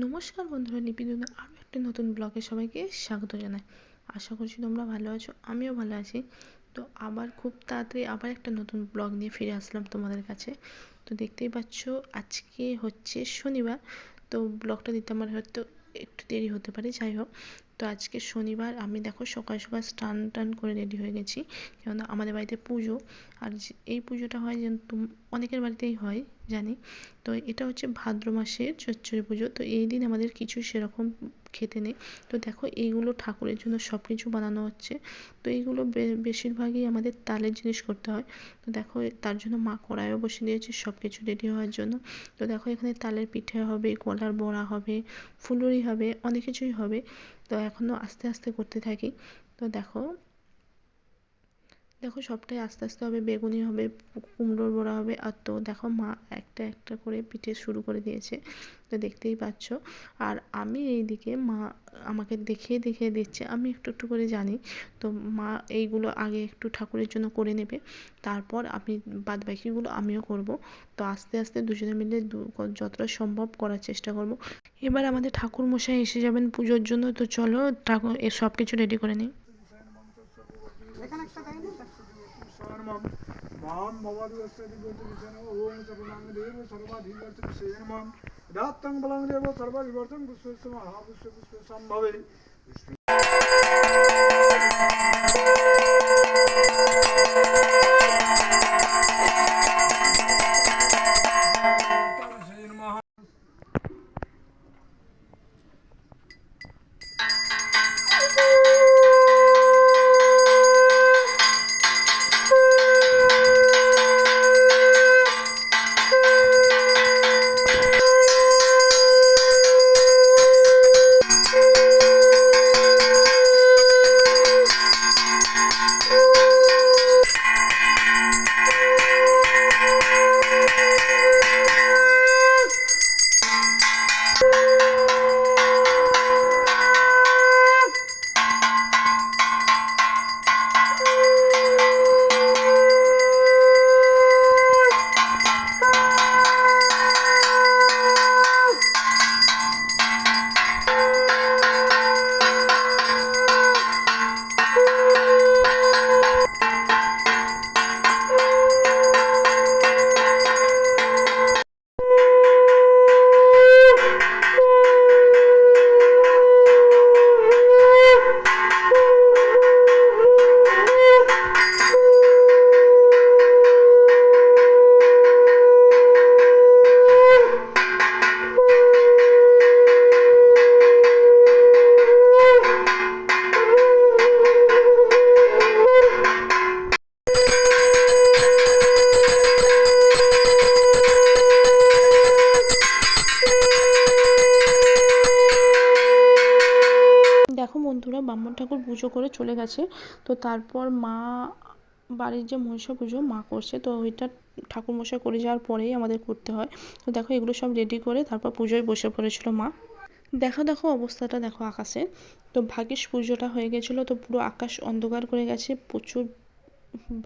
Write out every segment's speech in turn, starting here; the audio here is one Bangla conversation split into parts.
নমস্কার বন্ধুরা, লিপিদুনের আরও একটা নতুন ব্লগে সবাইকে স্বাগত জানাই। আশা করছি তোমরা ভালো আছো, আমিও ভালো আছি। তো আবার খুব তাড়াতাড়ি আবার একটা নতুন ব্লগ নিয়ে ফিরে আসলাম তোমাদের কাছে। তো দেখতেই পাচ্ছ আজকে হচ্ছে শনিবার। তো ব্লগটা দিতে আমার হয়তো একটু দেরি হতে পারে, যাই হোক। তো আজকে শনিবার আমি দেখো সকাল সকাল স্নান টান করে রেডি হয়ে গেছি, কেননা আমাদের বাড়িতে পুজো। আর এই পুজোটা হয় যেন অনেকের বাড়িতেই হয় জানি। তো এটা হচ্ছে ভাদ্র মাসের চচ্চড়ি পুজো। তো এই দিন আমাদের কিছু সেরকম খেতে নেই। তো দেখো এইগুলো ঠাকুরের জন্য সব কিছু বানানো হচ্ছে। তো এইগুলো বেশিরভাগই আমাদের তালের জিনিস করতে হয়। তো দেখো তার জন্য মা কড়াইও বসিয়ে দিয়েছে সব কিছু রেডি হওয়ার জন্য। তো দেখো এখানে তালের পিঠে হবে, কলার বড়া হবে, ফুলুরি হবে, অনেক কিছুই হবে। তো এখনও আস্তে আস্তে করতে থাকি। তো দেখো দেখো সবটাই আস্তে আস্তে হবে, বেগুনি হবে, কুমড়োর বড়া হবে। আর তো দেখো মা একটা একটা করে পিঠে শুরু করে দিয়েছে, তো দেখতেই পাচ্ছ। আর আমি এইদিকে মা আমাকে দেখিয়ে দেখিয়ে দিচ্ছে, আমি একটু একটু করে জানি। তো মা এইগুলো আগে একটু ঠাকুরের জন্য করে নেবে, তারপর আমি বাদ বাকিগুলো আমিও করব। তো আস্তে আস্তে দুজনে মিলে যতটা সম্ভব করার চেষ্টা করব। এবার আমাদের ঠাকুর মশাই এসে যাবেন পুজোর জন্য। তো চলো ঠাকুর সব কিছু রেডি করে নিই। मां भवादिवस्यदिव्यतिविषणो ओम सर्वनामदेव सर्वाधिवर्तविषयनमः दात्तं बलं देव सर्वविवर्तं पुष्पस्य महापुष्प पुष्पसंभवे দেখো বন্ধুরা, ব্রাহ্মণ ঠাকুর পুজো করে চলে গেছে। তো তারপর মা বাড়ির যে মনসা পুজো মা করছে, তো ওইটা ঠাকুর মশাই করে যাওয়ার পরেই আমাদের করতে হয়। তো দেখো এগুলো সব রেডি করে তারপর পুজোয় বসে পড়েছিল মা। দেখো দেখো অবস্থাটা দেখো আকাশে। তো ভাগ্যিস পুজোটা হয়ে গেছিলো, তো পুরো আকাশ অন্ধকার করে গেছে, প্রচুর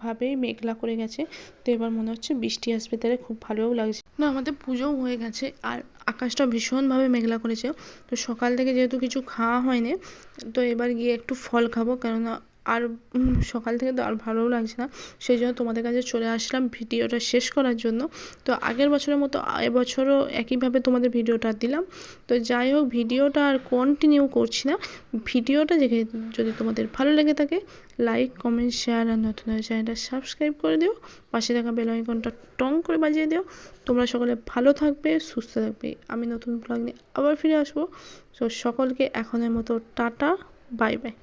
ভাবেই মেঘলা করে গেছে। তো এবার মনে হচ্ছে বৃষ্টি আসবে, তাহলে খুব ভালোও লাগছে না। আমাদের পুজোও হয়ে গেছে আর আকাশটা ভীষণভাবে মেঘলা করেছে। তো সকাল থেকে যেহেতু কিছু খাওয়া হয়নি, তো এবার গিয়ে একটু ফল খাবো, কেননা আর সকাল থেকে তো আর ভালোও লাগছে না। সেই জন্য তোমাদের কাছে চলে আসলাম ভিডিওটা শেষ করার জন্য। তো আগের বছরের মতো এবছরও একইভাবে তোমাদের ভিডিওটা দিলাম। তো যাই হোক, ভিডিওটা আর কন্টিনিউ করছি না। ভিডিওটা দেখে যদি তোমাদের ভালো লেগে থাকে, লাইক কমেন্ট শেয়ার আর নতুন চ্যানেলটা সাবস্ক্রাইব করে দিও। পাশে থাকা বেল আইকনটা টং করে বাজিয়ে দিও। তোমরা সকলে ভালো থাকবে, সুস্থ থাকবে। আমি নতুন ব্লগ নিয়ে আবার ফিরে আসবো। তো সকলকে এখনের মতো টাটা, বাই বাই।